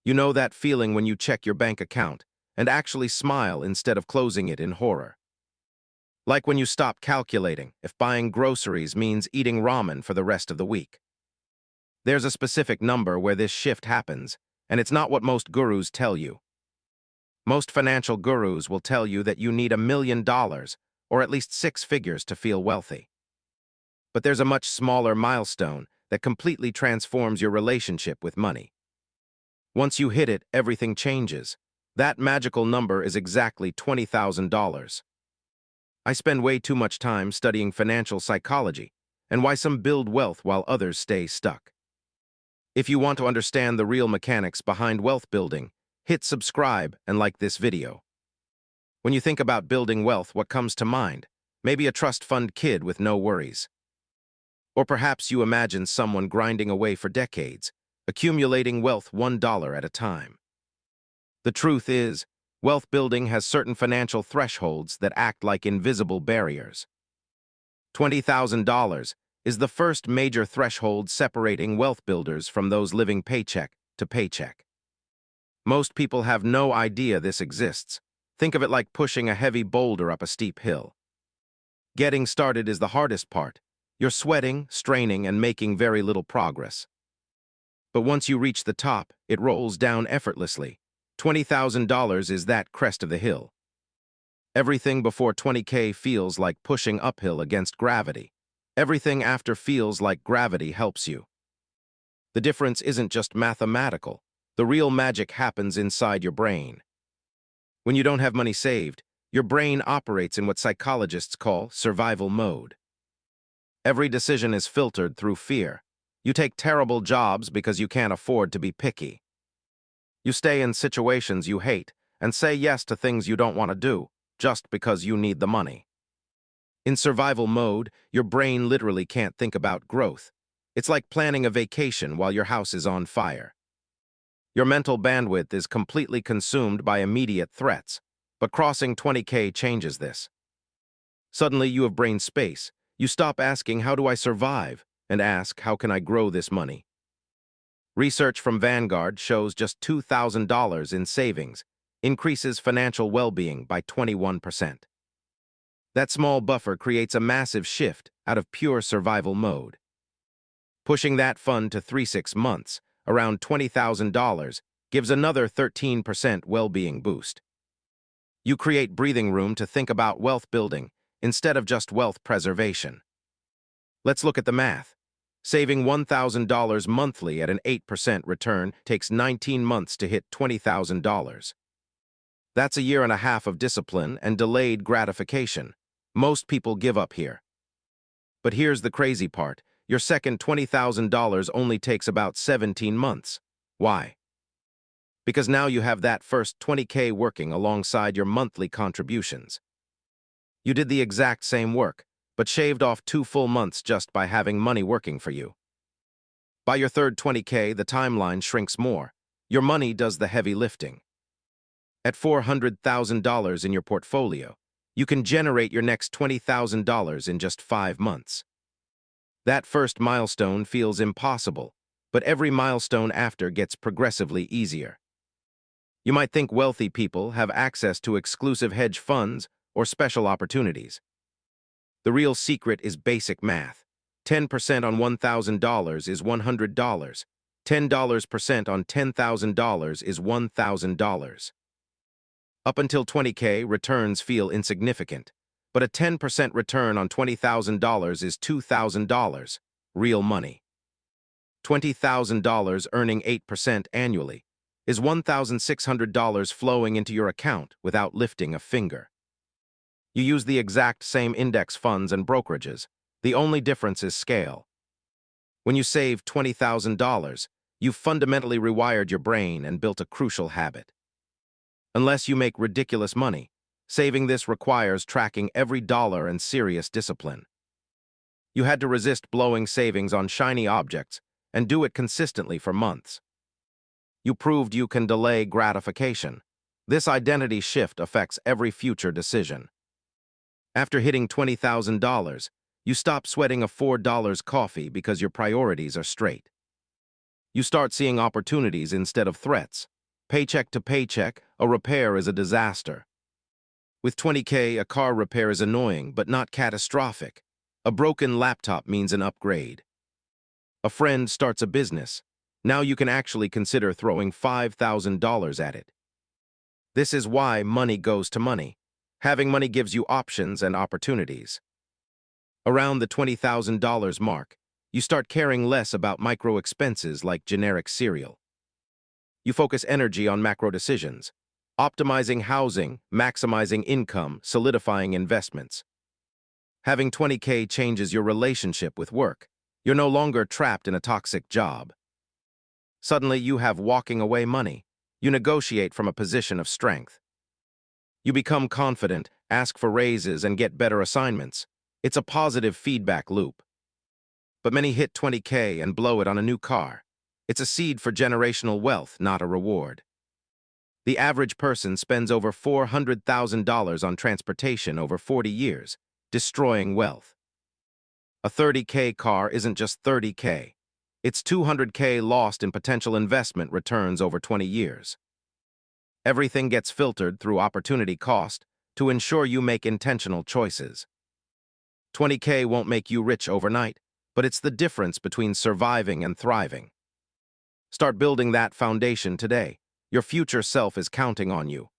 You know that feeling when you check your bank account and actually smile instead of closing it in horror. Like when you stop calculating if buying groceries means eating ramen for the rest of the week. There's a specific number where this shift happens, and it's not what most gurus tell you. Most financial gurus will tell you that you need $1 million, or at least six figures, to feel wealthy. But there's a much smaller milestone that completely transforms your relationship with money. Once you hit it, everything changes. That magical number is exactly $20,000. I spend way too much time studying financial psychology and why some build wealth while others stay stuck. If you want to understand the real mechanics behind wealth building, hit subscribe and like this video. When you think about building wealth, what comes to mind? Maybe a trust fund kid with no worries. Or perhaps you imagine someone grinding away for decades, accumulating wealth $1 at a time. The truth is, wealth building has certain financial thresholds that act like invisible barriers. $20,000 is the first major threshold separating wealth builders from those living paycheck to paycheck. Most people have no idea this exists. Think of it like pushing a heavy boulder up a steep hill. Getting started is the hardest part. You're sweating, straining, and making very little progress. But once you reach the top, it rolls down effortlessly. $20,000 is that crest of the hill. Everything before 20K feels like pushing uphill against gravity. Everything after feels like gravity helps you. The difference isn't just mathematical. The real magic happens inside your brain. When you don't have money saved, your brain operates in what psychologists call survival mode. Every decision is filtered through fear. You take terrible jobs because you can't afford to be picky. You stay in situations you hate and say yes to things you don't want to do just because you need the money. In survival mode, your brain literally can't think about growth. It's like planning a vacation while your house is on fire. Your mental bandwidth is completely consumed by immediate threats, but crossing 20K changes this. Suddenly you have brain space. You stop asking, "How do I survive?" and ask, "How can I grow this money?" Research from Vanguard shows just $2,000 in savings increases financial well-being by 21%. That small buffer creates a massive shift out of pure survival mode. Pushing that fund to 3-6 months, around $20,000, gives another 13% well-being boost. You create breathing room to think about wealth building instead of just wealth preservation. Let's look at the math. Saving $1,000 monthly at an 8% return takes 19 months to hit $20,000. That's a year and a half of discipline and delayed gratification. Most people give up here. But here's the crazy part. Your second $20,000 only takes about 17 months. Why? Because now you have that first 20K working alongside your monthly contributions. You did the exact same work, but shaved off 2 full months just by having money working for you. By your third 20K, the timeline shrinks more. Your money does the heavy lifting. At $400,000 in your portfolio, you can generate your next $20,000 in just 5 months. That first milestone feels impossible, but every milestone after gets progressively easier. You might think wealthy people have access to exclusive hedge funds or special opportunities. The real secret is basic math. 10% on $1,000 is $100. $10% on $10,000 is $1,000. Up until 20K, returns feel insignificant, but a 10% return on $20,000 is $2,000, real money. $20,000 earning 8% annually is $1,600 flowing into your account without lifting a finger. You use the exact same index funds and brokerages. The only difference is scale. When you save $20,000, you've fundamentally rewired your brain and built a crucial habit. Unless you make ridiculous money, saving this requires tracking every dollar and serious discipline. You had to resist blowing savings on shiny objects and do it consistently for months. You proved you can delay gratification. This identity shift affects every future decision. After hitting $20,000, you stop sweating a $4 coffee because your priorities are straight. You start seeing opportunities instead of threats. Paycheck to paycheck, a repair is a disaster. With 20K, a car repair is annoying, but not catastrophic. A broken laptop means an upgrade. A friend starts a business. Now you can actually consider throwing $5,000 at it. This is why money goes to money. Having money gives you options and opportunities. Around the $20,000 mark, you start caring less about micro expenses like generic cereal. You focus energy on macro decisions, optimizing housing, maximizing income, solidifying investments. Having 20K changes your relationship with work. You're no longer trapped in a toxic job. Suddenly, you have walking away money. You negotiate from a position of strength. You become confident, ask for raises, and get better assignments. It's a positive feedback loop. But many hit 20K and blow it on a new car. It's a seed for generational wealth, not a reward. The average person spends over $400,000 on transportation over 40 years, destroying wealth. A 30K car isn't just 30K. It's 200K lost in potential investment returns over 20 years. Everything gets filtered through opportunity cost to ensure you make intentional choices. 20K won't make you rich overnight, but it's the difference between surviving and thriving. Start building that foundation today. Your future self is counting on you.